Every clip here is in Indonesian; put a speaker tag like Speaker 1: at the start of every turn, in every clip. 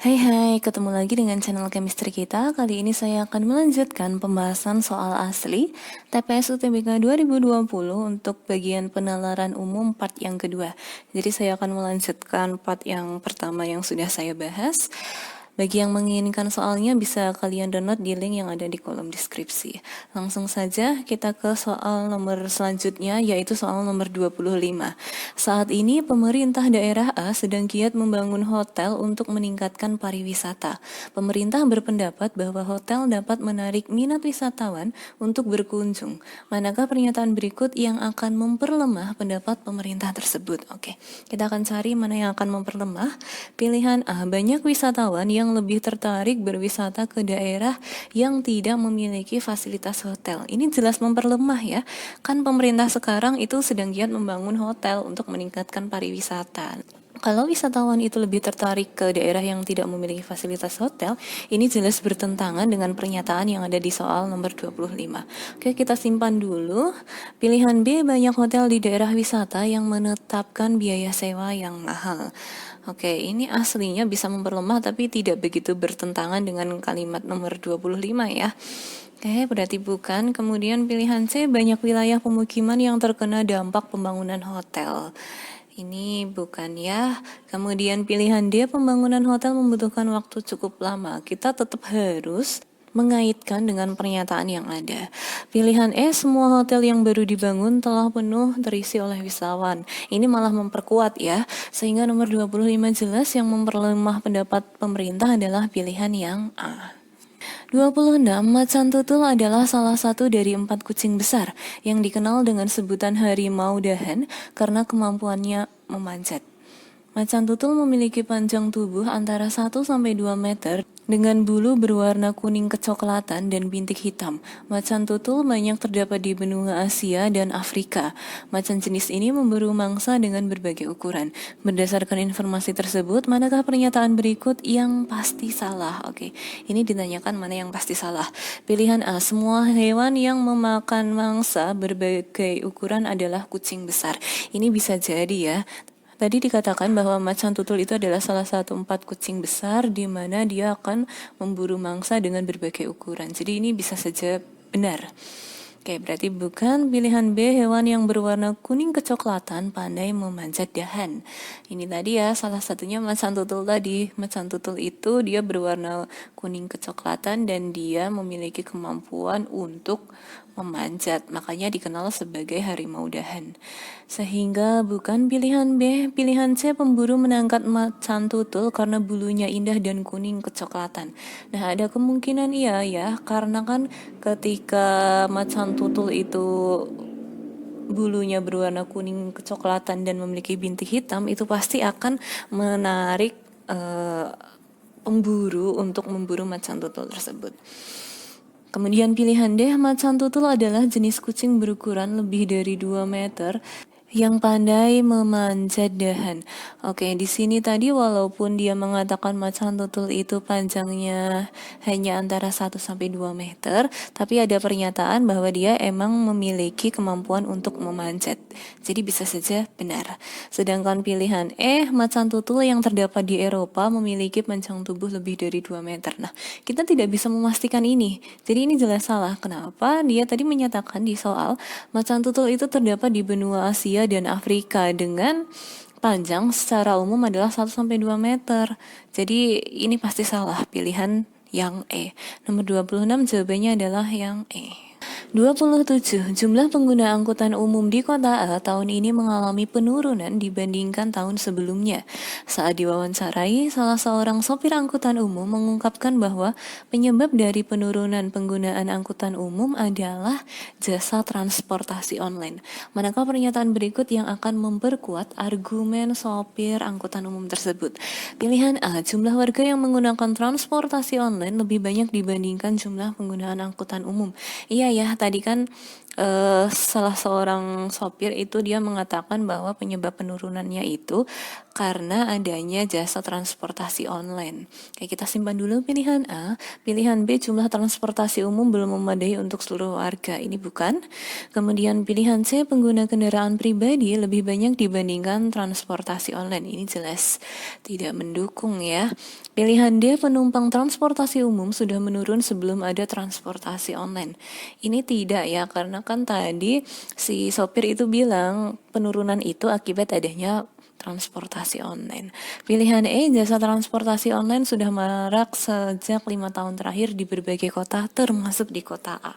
Speaker 1: Hai hai, ketemu lagi dengan channel chemistry kita. Kali ini saya akan melanjutkan pembahasan soal asli TPS UTBK 2020 untuk bagian penalaran umum part yang kedua. Jadi saya akan melanjutkan part yang pertama yang sudah saya bahas. Bagi yang menginginkan soalnya bisa kalian download di link yang ada di kolom deskripsi. Langsung saja kita ke soal nomor selanjutnya, yaitu soal nomor 25. Saat ini pemerintah daerah A sedang giat membangun hotel untuk meningkatkan pariwisata. Pemerintah berpendapat bahwa hotel dapat menarik minat wisatawan untuk berkunjung. Manakah pernyataan berikut yang akan memperlemah pendapat pemerintah tersebut? Oke, kita akan cari mana yang akan memperlemah. Pilihan A, banyak wisatawan yang lebih tertarik berwisata ke daerah yang tidak memiliki fasilitas hotel. Ini jelas memperlemah ya. Kan pemerintah sekarang itu sedang giat membangun hotel untuk meningkatkan pariwisata. Kalau wisatawan itu lebih tertarik ke daerah yang tidak memiliki fasilitas hotel, ini jelas bertentangan dengan pernyataan yang ada di soal nomor 25. Oke, kita simpan dulu. Pilihan B, banyak hotel di daerah wisata yang menetapkan biaya sewa yang mahal. Oke, ini aslinya bisa memperlemah tapi tidak begitu bertentangan dengan kalimat nomor 25 ya. Oke, berarti bukan. Kemudian pilihan C, banyak wilayah pemukiman yang terkena dampak pembangunan hotel. Ini bukan ya. Kemudian pilihan D, pembangunan hotel membutuhkan waktu cukup lama. Kita tetap harus mengaitkan dengan pernyataan yang ada. Pilihan E, semua hotel yang baru dibangun telah penuh terisi oleh wisatawan. Ini malah memperkuat ya. Sehingga nomor 25 jelas yang memperlemah pendapat pemerintah adalah pilihan yang A. 26. Macan tutul adalah salah satu dari 4 kucing besar yang dikenal dengan sebutan harimau dahan karena kemampuannya memanjat. Macan tutul memiliki panjang tubuh antara 1-2 meter dengan bulu berwarna kuning kecoklatan dan bintik hitam. Macan tutul banyak terdapat di benua Asia dan Afrika. Macan jenis ini memburu mangsa dengan berbagai ukuran. Berdasarkan informasi tersebut, manakah pernyataan berikut yang pasti salah? Oke, ini ditanyakan mana yang pasti salah. Pilihan A, semua hewan yang memakan mangsa berbagai ukuran adalah kucing besar. Ini bisa jadi ya. Tadi dikatakan bahwa macan tutul itu adalah salah satu 4 kucing besar di mana dia akan memburu mangsa dengan berbagai ukuran. Jadi ini bisa saja benar. Oke, berarti bukan. Pilihan B, hewan yang berwarna kuning kecoklatan pandai memanjat dahan. Ini tadi ya, salah satunya macan tutul tadi. Macan tutul itu dia berwarna kuning kecoklatan dan dia memiliki kemampuan untuk memanjat. Makanya dikenal sebagai harimau dahan. Sehingga bukan pilihan B. Pilihan C, pemburu menangkap macan tutul karena bulunya indah dan kuning kecoklatan. Nah, ada kemungkinan iya ya, karena kan ketika macan tutul itu bulunya berwarna kuning kecoklatan dan memiliki bintik hitam, itu pasti akan menarik pemburu untuk memburu macan tutul tersebut. Kemudian pilihan D, macan tutul adalah jenis kucing berukuran lebih dari 2 meter yang pandai memanjat dahan. Oke, di sini tadi walaupun dia mengatakan macan tutul itu panjangnya hanya antara 1-2 meter, tapi ada pernyataan bahwa dia emang memiliki kemampuan untuk memanjat. Jadi bisa saja benar. Sedangkan pilihan E, macan tutul yang terdapat di Eropa memiliki panjang tubuh lebih dari 2 meter. Nah, kita tidak bisa memastikan ini. Jadi ini jelas salah. Kenapa? Dia tadi menyatakan di soal macan tutul itu terdapat di benua Asia dan Afrika dengan panjang secara umum adalah 1-2 meter. Jadi ini pasti salah, pilihan yang E. Nomor 26 jawabannya adalah yang E. 27. Jumlah pengguna angkutan umum di kota A tahun ini mengalami penurunan dibandingkan tahun sebelumnya. Saat diwawancarai, salah seorang sopir angkutan umum mengungkapkan bahwa penyebab dari penurunan penggunaan angkutan umum adalah jasa transportasi online. Manakah pernyataan berikut yang akan memperkuat argumen sopir angkutan umum tersebut? Pilihan A, jumlah warga yang menggunakan transportasi online lebih banyak dibandingkan jumlah penggunaan angkutan umum. Iya ya, tadi kan salah seorang sopir itu dia mengatakan bahwa penyebab penurunannya itu karena adanya jasa transportasi online. Kayak kita simpan dulu pilihan A, pilihan B jumlah transportasi umum belum memadai untuk seluruh warga. Ini bukan. Kemudian pilihan C pengguna kendaraan pribadi lebih banyak dibandingkan transportasi online. Ini jelas tidak mendukung ya. Pilihan D penumpang transportasi umum sudah menurun sebelum ada transportasi online. Ini tidak ya, karena kan tadi si sopir itu bilang penurunan itu akibat adanya transportasi online. Pilihan E, jasa transportasi online sudah marak sejak 5 tahun terakhir di berbagai kota, termasuk di kota A.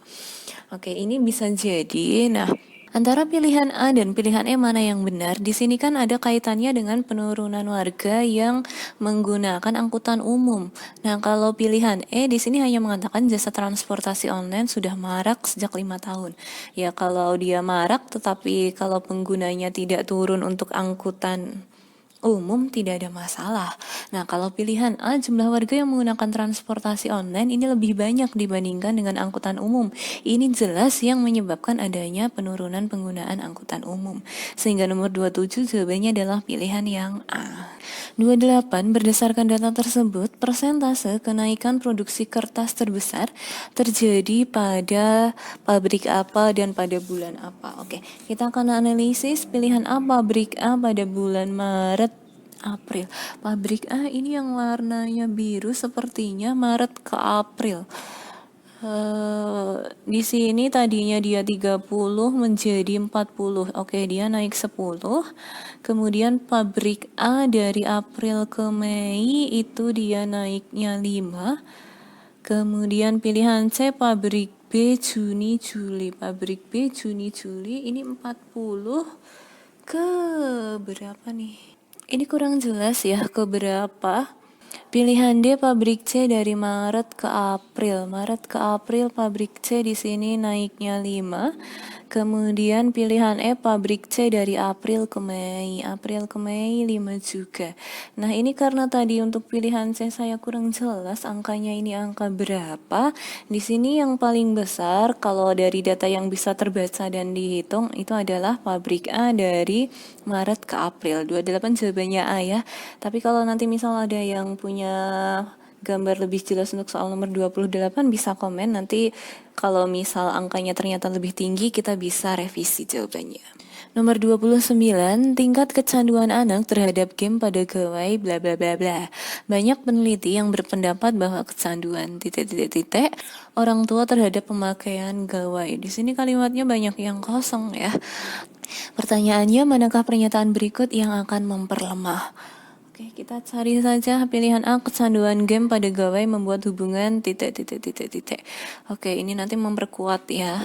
Speaker 1: Oke, ini bisa jadi. Nah, antara pilihan A dan pilihan E mana yang benar? Di sini kan ada kaitannya dengan penurunan warga yang menggunakan angkutan umum. Nah, kalau pilihan E di sini hanya mengatakan jasa transportasi online sudah marak sejak 5 tahun. Ya, kalau dia marak tetapi kalau penggunanya tidak turun untuk angkutan umum tidak ada masalah. Nah, kalau pilihan A, jumlah warga yang menggunakan transportasi online ini lebih banyak dibandingkan dengan angkutan umum. Ini jelas yang menyebabkan adanya penurunan penggunaan angkutan umum. Sehingga nomor 27 jawabannya adalah pilihan yang A. 28, berdasarkan data tersebut, persentase kenaikan produksi kertas terbesar terjadi pada pabrik apa dan pada bulan apa. Oke, kita akan analisis pilihan A, pabrik A pada bulan Maret April. Pabrik A ini yang warnanya biru sepertinya Maret ke April. Di sini tadinya dia 30 menjadi 40. Oke, dia naik 10. Kemudian pabrik A dari April ke Mei itu dia naiknya 5. Kemudian pilihan C pabrik B Juni Juli. Pabrik B Juni Juli ini 40 ke berapa nih? Ini kurang jelas ya ke berapa. Pilihan D pabrik C dari Maret ke April. Maret ke April pabrik C di sini naiknya 5. Kemudian pilihan E pabrik C dari April ke Mei. April ke Mei 5 juga. Nah, ini karena tadi untuk pilihan C saya kurang jelas angkanya ini angka berapa. Di sini yang paling besar kalau dari data yang bisa terbaca dan dihitung itu adalah pabrik A dari Maret ke April. 28 jawabannya A ya. Tapi kalau nanti misal ada yang punya gambar lebih jelas untuk soal nomor 28 bisa komen. Nanti kalau misal angkanya ternyata lebih tinggi kita bisa revisi jawabannya. Nomor 29, tingkat kecanduan anak terhadap game pada gawai bla bla bla bla. Banyak peneliti yang berpendapat bahwa kecanduan titik orang tua terhadap pemakaian gawai. Di sini kalimatnya banyak yang kosong ya. Pertanyaannya, manakah pernyataan berikut yang akan memperlemah? Oke, kita cari saja pilihan A, kecanduan game pada gawai membuat hubungan titik. Oke, ini nanti memperkuat ya.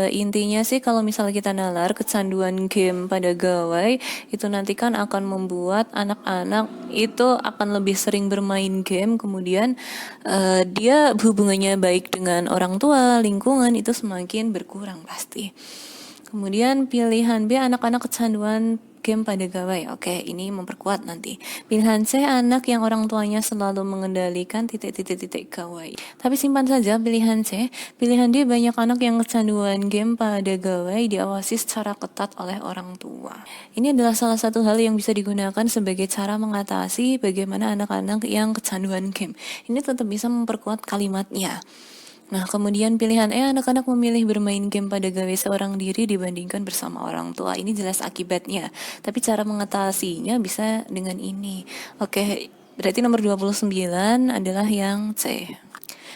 Speaker 1: Intinya sih kalau misalnya kita nalar kecanduan game pada gawai itu nanti kan akan membuat anak-anak itu akan lebih sering bermain game, kemudian dia hubungannya baik dengan orang tua, lingkungan itu semakin berkurang pasti. Kemudian pilihan B, anak-anak kecanduan game pada gawai. Oke, ini memperkuat nanti. Pilihan C, anak yang orang tuanya selalu mengendalikan titik gawai. Tapi simpan saja pilihan C. Pilihan D, banyak anak yang kecanduan game pada gawai diawasi secara ketat oleh orang tua. Ini adalah salah satu hal yang bisa digunakan sebagai cara mengatasi bagaimana anak-anak yang kecanduan game. Ini tetap bisa memperkuat kalimatnya. Nah, kemudian pilihan E, anak-anak memilih bermain game pada gawai seorang diri dibandingkan bersama orang tua. Ini jelas akibatnya. Tapi cara mengatasinya bisa dengan ini. Oke, berarti nomor 29 adalah yang C.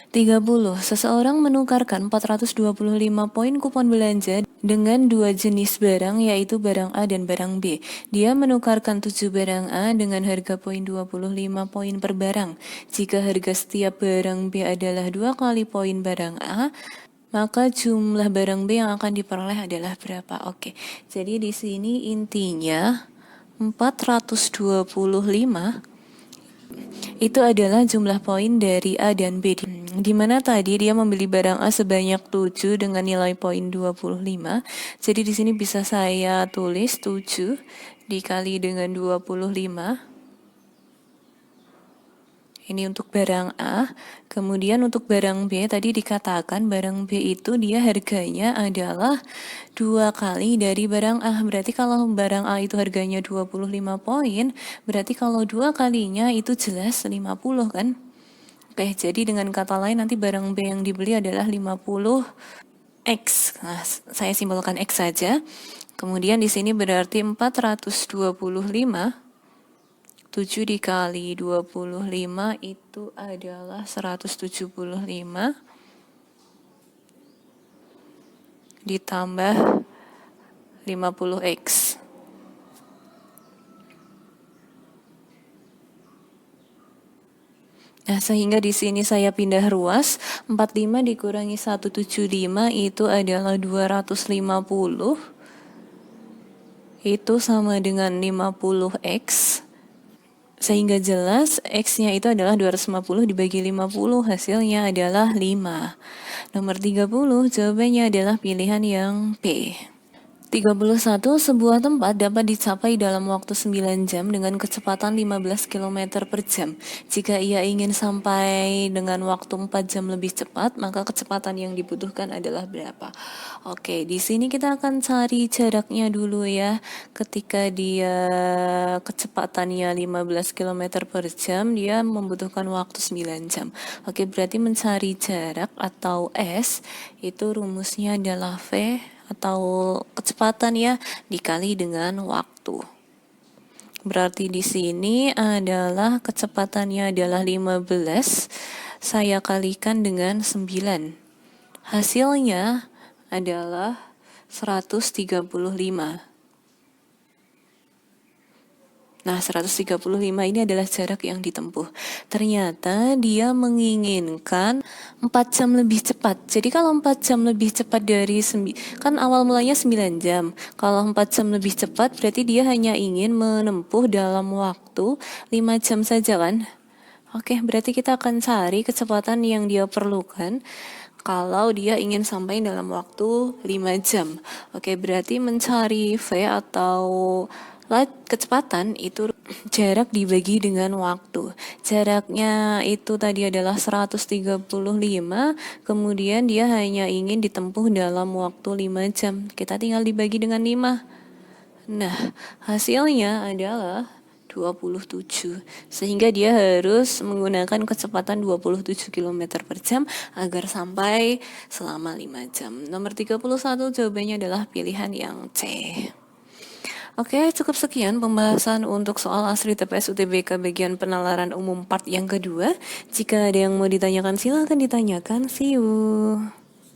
Speaker 1: 30. Seseorang menukarkan 425 poin kupon belanja dengan dua jenis barang, yaitu barang A dan barang B. Dia menukarkan 7 barang A dengan harga poin 25 poin per barang. Jika harga setiap barang B adalah 2 kali poin barang A, maka jumlah barang B yang akan diperoleh adalah berapa? Oke, jadi di sini intinya 425 itu adalah jumlah poin dari A dan B. Di mana tadi dia membeli barang A sebanyak 7 dengan nilai poin 25. Jadi di sini bisa saya tulis 7 dikali dengan 25. Ini untuk barang A. Kemudian untuk barang B, tadi dikatakan barang B itu dia harganya adalah 2 kali dari barang A. Berarti kalau barang A itu harganya 25 poin, berarti kalau 2 kalinya itu jelas 50 kan? Oke, jadi dengan kata lain nanti barang B yang dibeli adalah 50 X. Nah, saya simbolkan X saja. Kemudian di sini berarti 425. 7 dikali 25 itu adalah 175 ditambah 50X. Nah, sehingga di sini saya pindah ruas, 45 dikurangi 175 itu adalah 250. Itu sama dengan 50X. Sehingga jelas X-nya itu adalah 250 dibagi 50, hasilnya adalah 5. Nomor 30, jawabannya adalah pilihan yang P. 31. Sebuah tempat dapat dicapai dalam waktu 9 jam dengan kecepatan 15 km per jam. Jika ia ingin sampai dengan waktu 4 jam lebih cepat, maka kecepatan yang dibutuhkan adalah berapa? Oke, di sini kita akan cari jaraknya dulu ya. Ketika dia kecepatannya 15 km per jam, dia membutuhkan waktu 9 jam. Oke, berarti mencari jarak atau S, itu rumusnya adalah V atau kecepatan ya dikali dengan waktu. Berarti di sini adalah kecepatannya adalah 15, saya kalikan dengan 9. Hasilnya adalah 135. Nah, 135 ini adalah jarak yang ditempuh. Ternyata dia menginginkan 4 jam lebih cepat. Jadi kalau 4 jam lebih cepat dari kan awal mulanya 9 jam. Kalau 4 jam lebih cepat berarti dia hanya ingin menempuh dalam waktu 5 jam saja kan? Oke, berarti kita akan cari kecepatan yang dia perlukan kalau dia ingin sampai dalam waktu 5 jam. Oke, berarti mencari V atau kecepatan itu jarak dibagi dengan waktu. Jaraknya itu tadi adalah 135, kemudian dia hanya ingin ditempuh dalam waktu 5 jam. Kita tinggal dibagi dengan 5. Nah, hasilnya adalah 27. Sehingga dia harus menggunakan kecepatan 27 km per jam agar sampai selama 5 jam. Nomor 31 jawabannya adalah pilihan yang C. Oke, cukup sekian pembahasan untuk soal asli TPS UTBK bagian penalaran umum part yang kedua. Jika ada yang mau ditanyakan, silakan ditanyakan. See you.